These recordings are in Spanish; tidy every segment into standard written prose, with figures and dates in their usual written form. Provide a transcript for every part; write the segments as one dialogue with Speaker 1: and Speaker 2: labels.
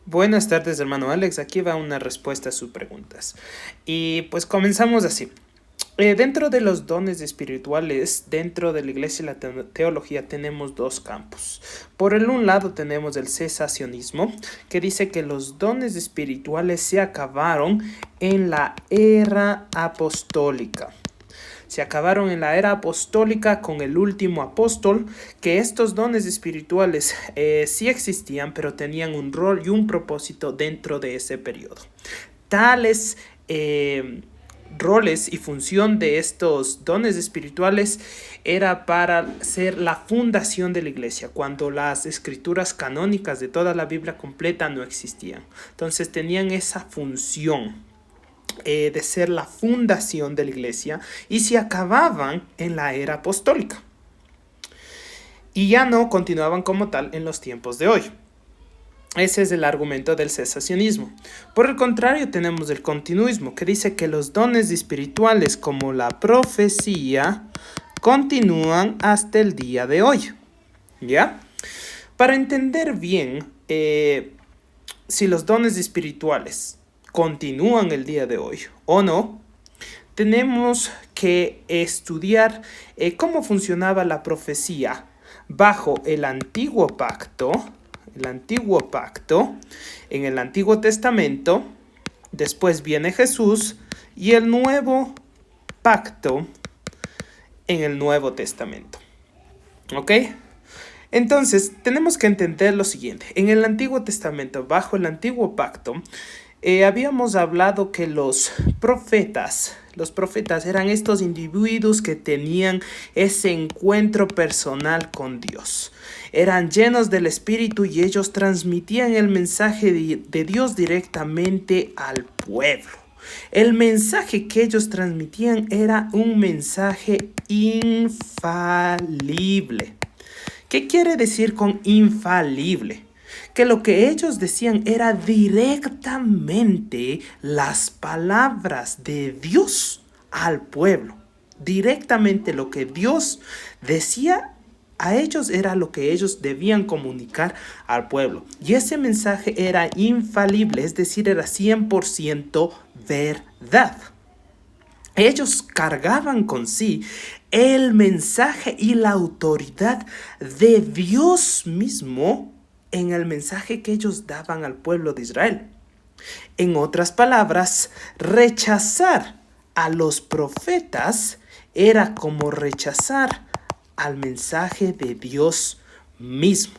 Speaker 1: Buenas tardes, hermano Alex. Aquí va una respuesta a sus preguntas. Y pues comenzamos así. Dentro de los dones espirituales, dentro de la iglesia y la teología tenemos dos campos. Por el un lado tenemos el cesacionismo, que dice que los dones espirituales se acabaron en la era apostólica. Se acabaron en la era apostólica con el último apóstol, que estos dones espirituales sí existían, pero tenían un rol y un propósito dentro de ese periodo. Tales roles y función de estos dones espirituales era para ser la fundación de la iglesia, cuando las escrituras canónicas de toda la Biblia completa no existían. Entonces tenían esa función de ser la fundación de la iglesia y se acababan en la era apostólica. Y ya no continuaban como tal en los tiempos de hoy. Ese es el argumento del cesacionismo. Por el contrario, tenemos el continuismo, que dice que los dones espirituales como la profecía continúan hasta el día de hoy. ¿Ya? Para entender bien si los dones espirituales continúan el día de hoy o no, tenemos que estudiar cómo funcionaba la profecía bajo el antiguo pacto, en el Antiguo Testamento. Después viene Jesús y el nuevo pacto en el Nuevo Testamento. ¿Ok? Entonces, tenemos que entender lo siguiente. En el Antiguo Testamento, bajo el Antiguo Pacto, habíamos hablado que los profetas eran estos individuos que tenían ese encuentro personal con Dios. Eran llenos del Espíritu y ellos transmitían el mensaje de Dios directamente al pueblo. El mensaje que ellos transmitían era un mensaje infalible. ¿Qué quiere decir con infalible? Que lo que ellos decían era directamente las palabras de Dios al pueblo. Directamente lo que Dios decía a ellos era lo que ellos debían comunicar al pueblo. Y ese mensaje era infalible, es decir, era 100% verdad. Ellos cargaban con sí el mensaje y la autoridad de Dios mismo en el mensaje que ellos daban al pueblo de Israel. En otras palabras, rechazar a los profetas era como rechazar al mensaje de Dios mismo.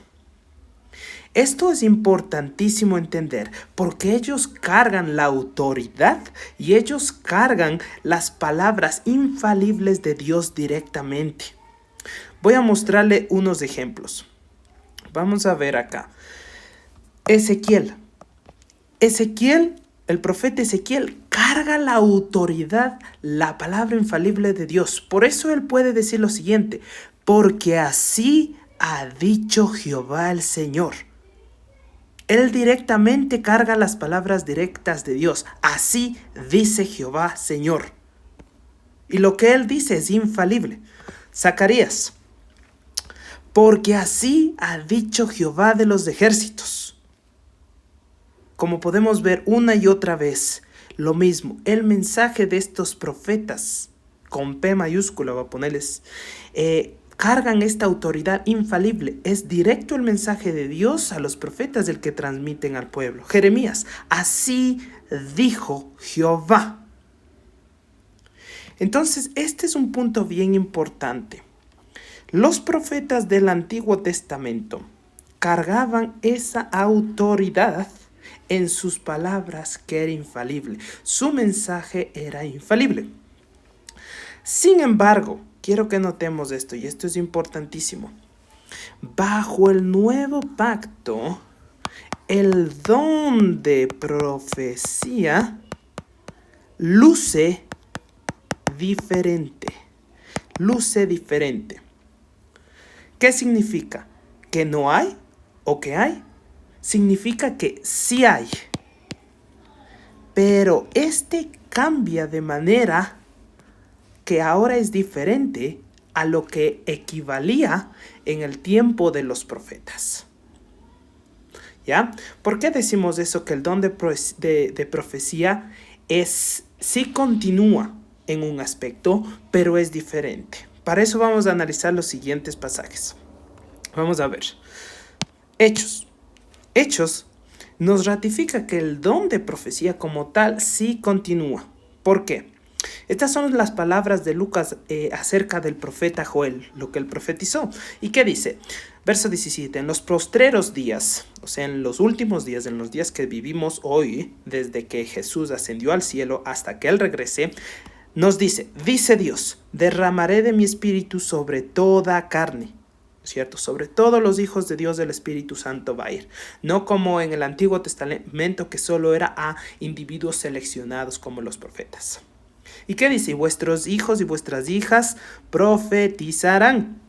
Speaker 1: Esto es importantísimo entender porque ellos cargan la autoridad y ellos cargan las palabras infalibles de Dios directamente. Voy a mostrarle unos ejemplos. Vamos a ver acá. Ezequiel, el profeta Ezequiel, carga la autoridad, la palabra infalible de Dios. Por eso él puede decir lo siguiente: porque así ha dicho Jehová el Señor. Él directamente carga las palabras directas de Dios. Así dice Jehová, Señor. Y lo que él dice es infalible. Zacarías, porque así ha dicho Jehová de los ejércitos. Como podemos ver una y otra vez, lo mismo. El mensaje de estos profetas, con P mayúscula, voy a ponerles, cargan esta autoridad infalible. Es directo el mensaje de Dios a los profetas del que transmiten al pueblo. Jeremías, así dijo Jehová. Entonces, este es un punto bien importante. Los profetas del Antiguo Testamento cargaban esa autoridad en sus palabras que era infalible. Su mensaje era infalible. Sin embargo, quiero que notemos esto, y esto es importantísimo. Bajo el nuevo pacto, el don de profecía luce diferente. Luce diferente. ¿Qué significa? ¿Que no hay o que hay? Significa que sí hay. Pero este cambia de manera que ahora es diferente a lo que equivalía en el tiempo de los profetas. ¿Ya? ¿Por qué decimos eso? Que el don de profecía sí continúa en un aspecto, pero es diferente. Para eso vamos a analizar los siguientes pasajes. Vamos a ver. Hechos. Hechos nos ratifica que el don de profecía como tal sí continúa. ¿Por qué? Estas son las palabras de Lucas acerca del profeta Joel, lo que él profetizó. ¿Y qué dice? Verso 17, en los postreros días, o sea, en los últimos días, en los días que vivimos hoy, desde que Jesús ascendió al cielo hasta que él regrese, nos dice Dios, derramaré de mi espíritu sobre toda carne. ¿Cierto? Sobre todos los hijos de Dios el Espíritu Santo va a ir. No como en el Antiguo Testamento que solo era a individuos seleccionados como los profetas. ¿Y qué dice? Vuestros hijos y vuestras hijas profetizarán.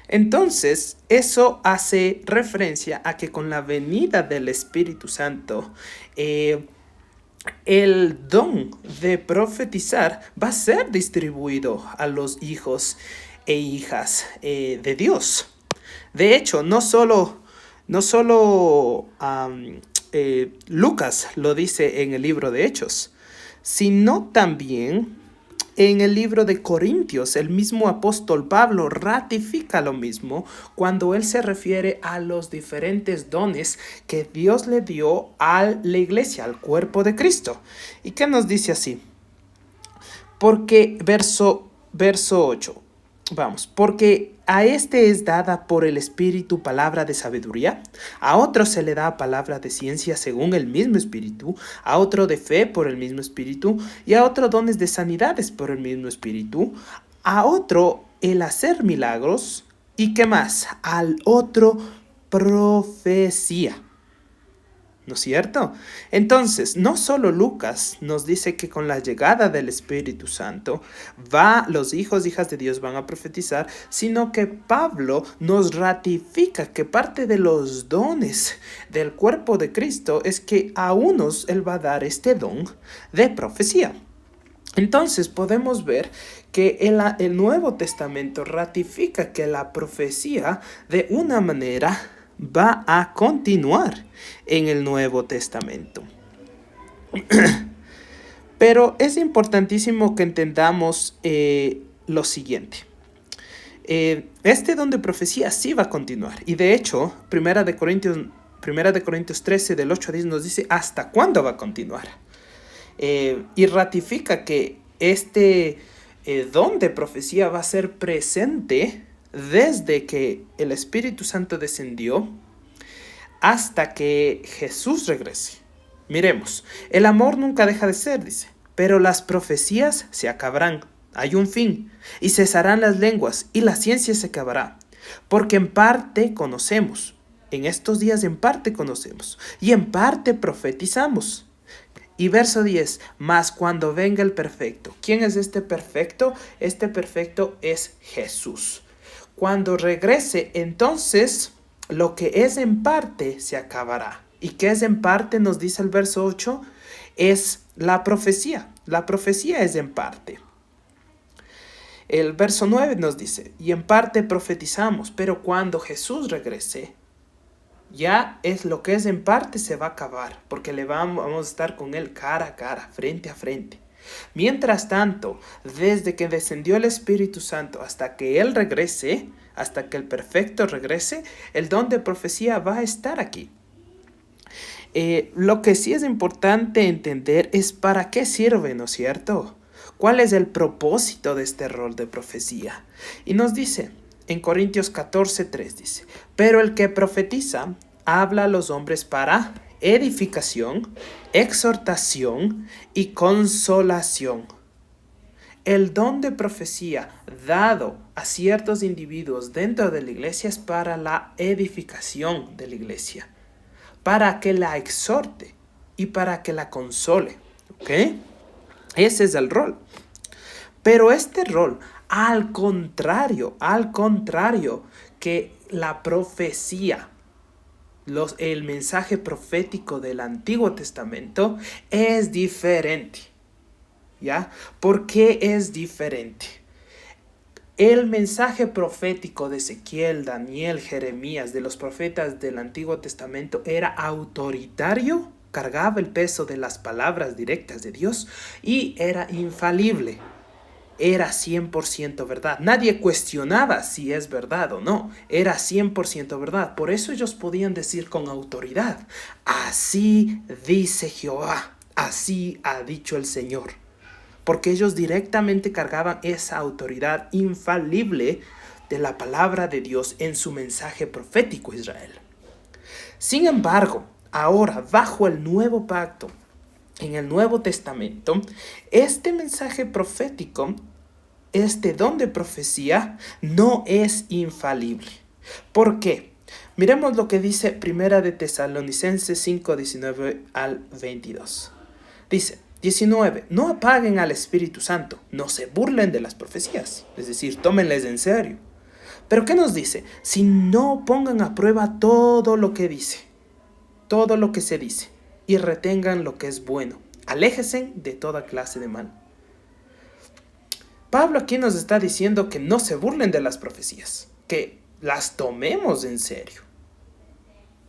Speaker 1: Entonces, eso hace referencia a que con la venida del Espíritu Santo, el don de profetizar va a ser distribuido a los hijos e hijas de Dios. De hecho, no solo Lucas lo dice en el libro de Hechos, sino también en el libro de Corintios, el mismo apóstol Pablo ratifica lo mismo cuando él se refiere a los diferentes dones que Dios le dio a la iglesia, al cuerpo de Cristo. ¿Y qué nos dice así? Porque verso 8. Vamos, porque a este es dada por el Espíritu palabra de sabiduría, a otro se le da palabra de ciencia según el mismo Espíritu, a otro de fe por el mismo Espíritu, y a otro dones de sanidades por el mismo Espíritu, a otro el hacer milagros, y ¿qué más? Al otro profecía. ¿No es cierto? Entonces, no solo Lucas nos dice que con la llegada del Espíritu Santo los hijos e hijas de Dios van a profetizar, sino que Pablo nos ratifica que parte de los dones del cuerpo de Cristo es que a unos él va a dar este don de profecía. Entonces podemos ver que el Nuevo Testamento ratifica que la profecía de una manera va a continuar en el Nuevo Testamento. Pero es importantísimo que entendamos lo siguiente. Este don de profecía sí va a continuar. Y de hecho, Primera de Corintios 13, del 8 a 10 nos dice hasta cuándo va a continuar. Y ratifica que este don de profecía va a ser presente desde que el Espíritu Santo descendió hasta que Jesús regrese. Miremos, el amor nunca deja de ser, dice, pero las profecías se acabarán. Hay un fin, y cesarán las lenguas, y la ciencia se acabará. Porque en parte conocemos, en estos días en parte conocemos, y en parte profetizamos. Y verso 10, mas cuando venga el perfecto. ¿Quién es este perfecto? Este perfecto es Jesús. Cuando regrese, entonces, lo que es en parte se acabará. ¿Y qué es en parte? Nos dice el verso 8, es la profecía. La profecía es en parte. El verso 9 nos dice, y en parte profetizamos, pero cuando Jesús regrese, ya es lo que es en parte se va a acabar, porque vamos a estar con él cara a cara, frente a frente. Mientras tanto, desde que descendió el Espíritu Santo hasta que él regrese, hasta que el perfecto regrese, el don de profecía va a estar aquí. Lo que sí es importante entender es para qué sirve, ¿no es cierto? ¿Cuál es el propósito de este rol de profecía? Y nos dice, en Corintios 14:3 dice, pero el que profetiza habla a los hombres para edificación, exhortación y consolación. El don de profecía dado a ciertos individuos dentro de la iglesia es para la edificación de la iglesia, para que la exhorte y para que la console. ¿Ok? Ese es el rol. Pero este rol, al contrario que la profecía, el mensaje profético del Antiguo Testamento es diferente. ¿Ya? ¿Por qué es diferente? el mensaje profético de Ezequiel, Daniel, Jeremías, de los profetas del Antiguo Testamento era autoritario, cargaba el peso de las palabras directas de Dios y era infalible. Era 100% verdad. Nadie cuestionaba si es verdad o no. Era 100% verdad. Por eso ellos podían decir con autoridad: así dice Jehová, así ha dicho el Señor. Porque ellos directamente cargaban esa autoridad infalible de la palabra de Dios en su mensaje profético a Israel. Sin embargo, ahora, bajo el nuevo pacto, en el Nuevo Testamento, este mensaje profético, este don de profecía, no es infalible. ¿Por qué? Miremos lo que dice Primera de Tesalonicenses 5, 19 al 22. Dice, 19. No apaguen al Espíritu Santo, no se burlen de las profecías, es decir, tómenles en serio. ¿Pero qué nos dice? Si no pongan a prueba todo lo que dice, todo lo que se dice, y retengan lo que es bueno. Aléjense de toda clase de mal. Pablo aquí nos está diciendo que no se burlen de las profecías, que las tomemos en serio,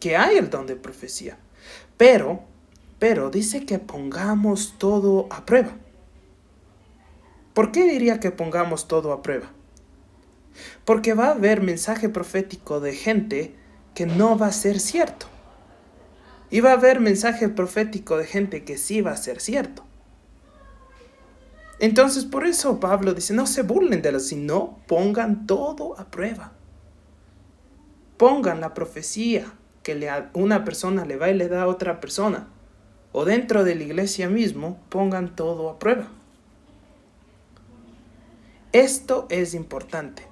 Speaker 1: que hay el don de profecía, pero dice que pongamos todo a prueba. ¿Por qué diría que pongamos todo a prueba? Porque va a haber mensaje profético de gente que no va a ser cierto. Y va a haber mensaje profético de gente que sí va a ser cierto. Entonces, por eso Pablo dice, no se burlen de los, sino pongan todo a prueba. Pongan la profecía que una persona le va y le da a otra persona, o dentro de la iglesia mismo, pongan todo a prueba. Esto es importante,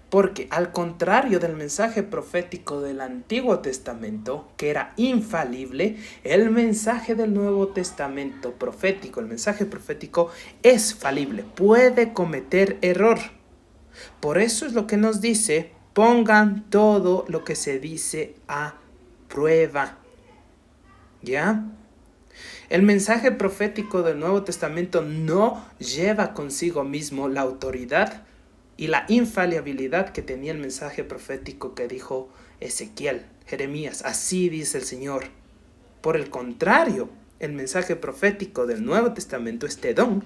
Speaker 1: porque al contrario del mensaje profético del Antiguo Testamento, que era infalible, el mensaje del Nuevo Testamento profético, el mensaje profético es falible, puede cometer error. Por eso es lo que nos dice, pongan todo lo que se dice a prueba. ¿Ya? El mensaje profético del Nuevo Testamento no lleva consigo mismo la autoridad y la infalibilidad que tenía el mensaje profético que dijo Ezequiel, Jeremías, así dice el Señor. Por el contrario, el mensaje profético del Nuevo Testamento, este don,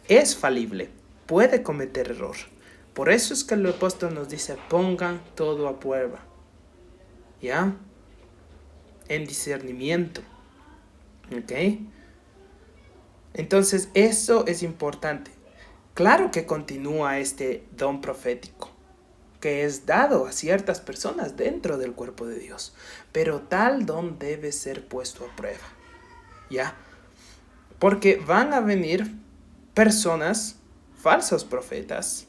Speaker 1: es falible, puede cometer error. Por eso es que el apóstol nos dice, pongan todo a prueba, ¿ya? En discernimiento, ¿ok? Entonces, eso es importante. Claro que continúa este don profético, que es dado a ciertas personas dentro del cuerpo de Dios, pero tal don debe ser puesto a prueba, ¿ya? Porque van a venir personas, falsos profetas,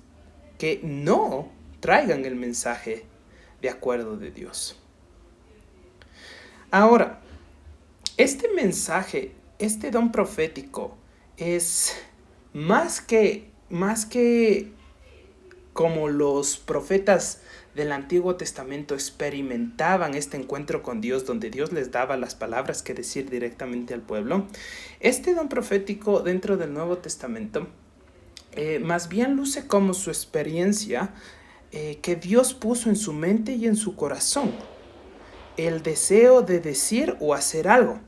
Speaker 1: que no traigan el mensaje de acuerdo de Dios. Ahora, este mensaje, este don profético es más que como los profetas del Antiguo Testamento experimentaban este encuentro con Dios, donde Dios les daba las palabras que decir directamente al pueblo. Este don profético dentro del Nuevo Testamento más bien luce como su experiencia que Dios puso en su mente y en su corazón. El deseo de decir o hacer algo,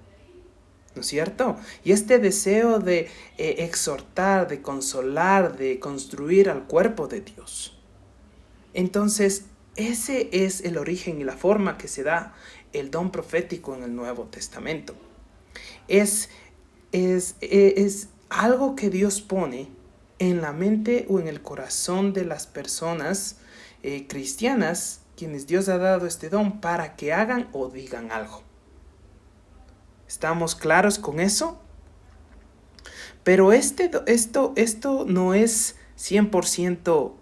Speaker 1: ¿no es cierto? Y este deseo de exhortar, de consolar, de construir al cuerpo de Dios. Entonces, ese es el origen y la forma que se da el don profético en el Nuevo Testamento. Es algo que Dios pone en la mente o en el corazón de las personas cristianas, quienes Dios ha dado este don para que hagan o digan algo. ¿Estamos claros con eso? Pero esto no es 100%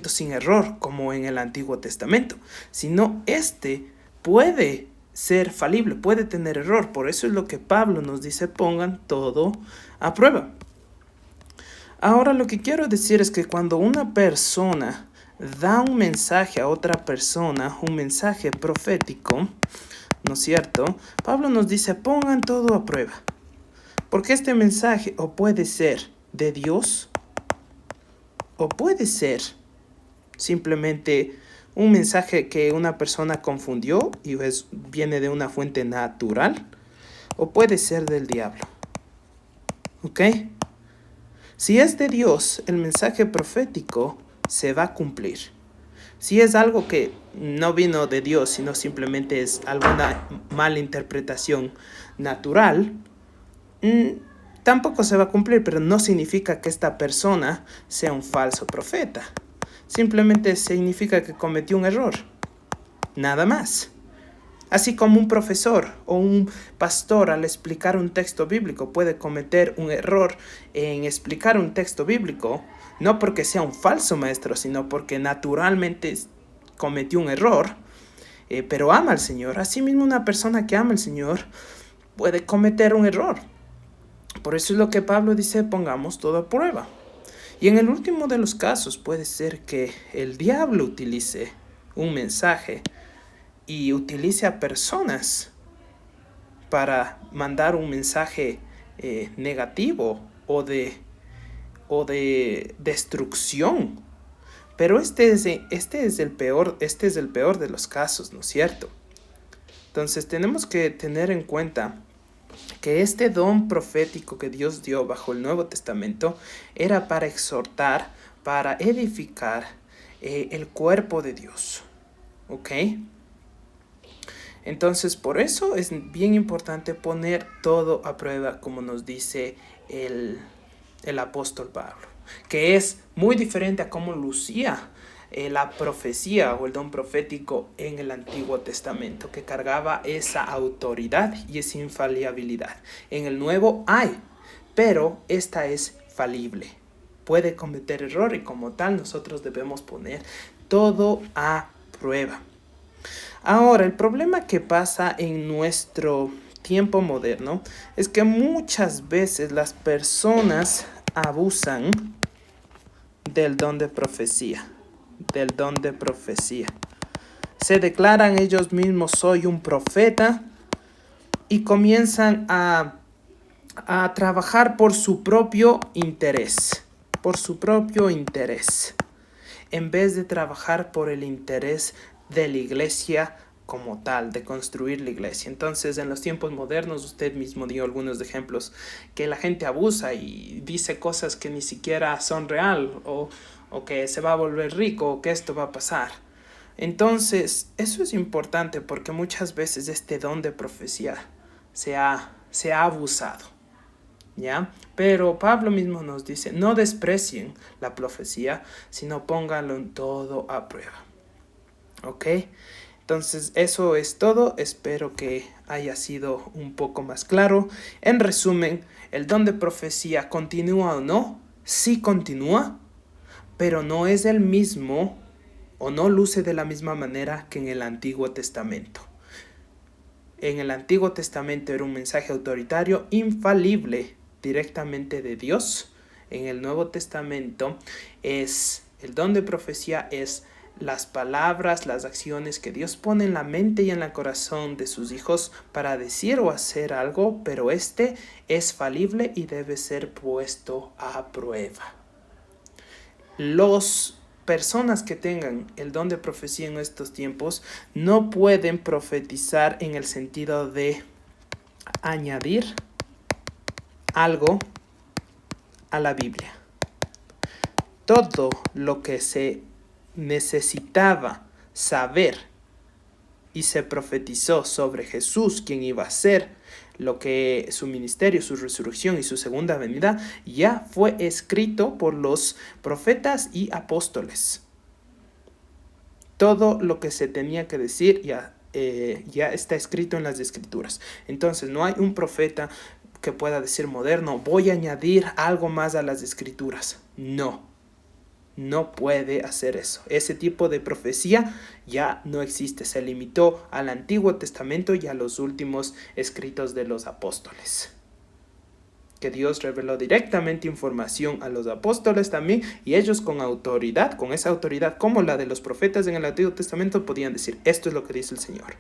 Speaker 1: sin error como en el Antiguo Testamento, sino puede ser falible, puede tener error. Por eso es lo que Pablo nos dice, pongan todo a prueba. Ahora lo que quiero decir es que cuando una persona da un mensaje a otra persona, un mensaje profético, ¿no es cierto? Pablo nos dice, pongan todo a prueba. Porque este mensaje o puede ser de Dios O puede ser simplemente un mensaje que una persona confundió y viene de una fuente natural. O puede ser del diablo. ¿Ok? Si es de Dios, el mensaje profético se va a cumplir. Si es algo que no vino de Dios, sino simplemente es alguna mala interpretación natural, tampoco se va a cumplir, pero no significa que esta persona sea un falso profeta. Simplemente significa que cometió un error. Nada más. Así como un profesor o un pastor al explicar un texto bíblico puede cometer un error en explicar un texto bíblico, no porque sea un falso maestro, sino porque naturalmente cometió un error, pero ama al Señor. Asimismo, una persona que ama al Señor puede cometer un error. Por eso es lo que Pablo dice, pongamos todo a prueba. Y en el último de los casos puede ser que el diablo utilice un mensaje y utilice a personas para mandar un mensaje negativo o de destrucción. Pero este es el peor de los casos, ¿no es cierto? Entonces tenemos que tener en cuenta que este don profético que Dios dio bajo el Nuevo Testamento era para exhortar, para edificar el cuerpo de Dios. ¿Ok? Entonces, por eso es bien importante poner todo a prueba, como nos dice el apóstol Pablo, que es muy diferente a cómo lucía la profecía o el don profético en el Antiguo Testamento, que cargaba esa autoridad y esa infalibilidad. En el Nuevo hay, pero esta es falible. Puede cometer error y como tal nosotros debemos poner todo a prueba. Ahora, el problema que pasa en nuestro tiempo moderno es que muchas veces las personas abusan del don de profecía. Se declaran ellos mismos, soy un profeta, y comienzan a trabajar por su propio interés, en vez de trabajar por el interés de la iglesia como tal, de construir la iglesia. Entonces, en los tiempos modernos, usted mismo dio algunos ejemplos, que la gente abusa y dice cosas que ni siquiera son real, o que se va a volver rico, o que esto va a pasar. Entonces, eso es importante porque muchas veces este don de profecía se ha abusado, ¿ya? Pero Pablo mismo nos dice, no desprecien la profecía, sino pónganlo en todo a prueba. ¿Ok? Entonces eso es todo, espero que haya sido un poco más claro. En resumen, ¿el don de profecía continúa o no? Sí continúa, pero no es el mismo o no luce de la misma manera que en el Antiguo Testamento. En el Antiguo Testamento era un mensaje autoritario, infalible, directamente de Dios. En el Nuevo Testamento el don de profecía es las palabras, las acciones que Dios pone en la mente y en el corazón de sus hijos para decir o hacer algo, pero este es falible y debe ser puesto a prueba. Las personas que tengan el don de profecía en estos tiempos no pueden profetizar en el sentido de añadir algo a la Biblia. Todo lo que se necesitaba saber y se profetizó sobre Jesús, quien iba a ser, lo que su ministerio, su resurrección y su segunda venida, ya fue escrito por los profetas y apóstoles. Todo lo que se tenía que decir ya está escrito en las Escrituras. Entonces no hay un profeta que pueda decir moderno, voy a añadir algo más a las Escrituras. No puede hacer eso. Ese tipo de profecía ya no existe. Se limitó al Antiguo Testamento y a los últimos escritos de los apóstoles. Que Dios reveló directamente información a los apóstoles también, y ellos con autoridad, con esa autoridad como la de los profetas en el Antiguo Testamento, podían decir, esto es lo que dice el Señor.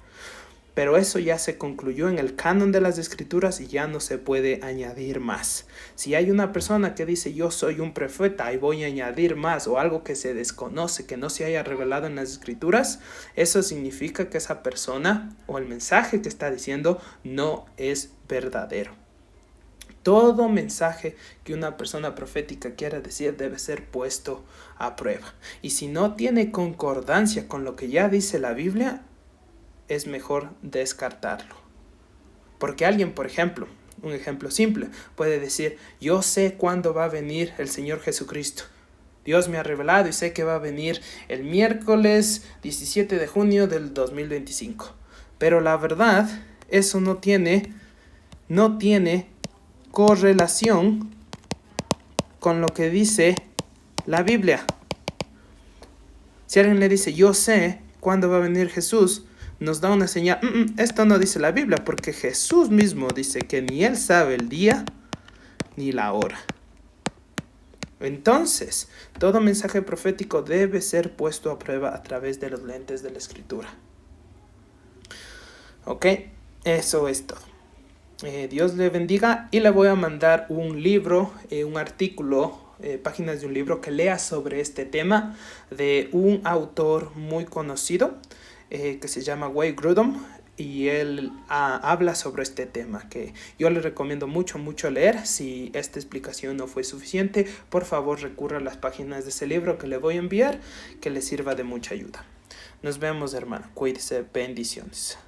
Speaker 1: Pero eso ya se concluyó en el canon de las escrituras y ya no se puede añadir más. Si hay una persona que dice yo soy un profeta y voy a añadir más o algo que se desconoce, que no se haya revelado en las escrituras, eso significa que esa persona o el mensaje que está diciendo no es verdadero. Todo mensaje que una persona profética quiera decir debe ser puesto a prueba. Y si no tiene concordancia con lo que ya dice la Biblia, es mejor descartarlo. Porque alguien, por ejemplo, un ejemplo simple, puede decir, yo sé cuándo va a venir el Señor Jesucristo. Dios me ha revelado y sé que va a venir el miércoles 17 de junio del 2025. Pero la verdad, eso no tiene correlación con lo que dice la Biblia. Si alguien le dice, yo sé cuándo va a venir Jesús, nos da una señal, esto no dice la Biblia, porque Jesús mismo dice que ni Él sabe el día ni la hora. Entonces, todo mensaje profético debe ser puesto a prueba a través de los lentes de la Escritura. Ok, eso es todo. Dios le bendiga y le voy a mandar un libro, un artículo, páginas de un libro que lea sobre este tema de un autor muy conocido que se llama Wayne Grudem, y él habla sobre este tema que yo le recomiendo mucho leer. Si esta explicación no fue suficiente, por favor recurra a las páginas de ese libro que le voy a enviar, que le sirva de mucha ayuda. Nos vemos, hermano. Cuídese. Bendiciones.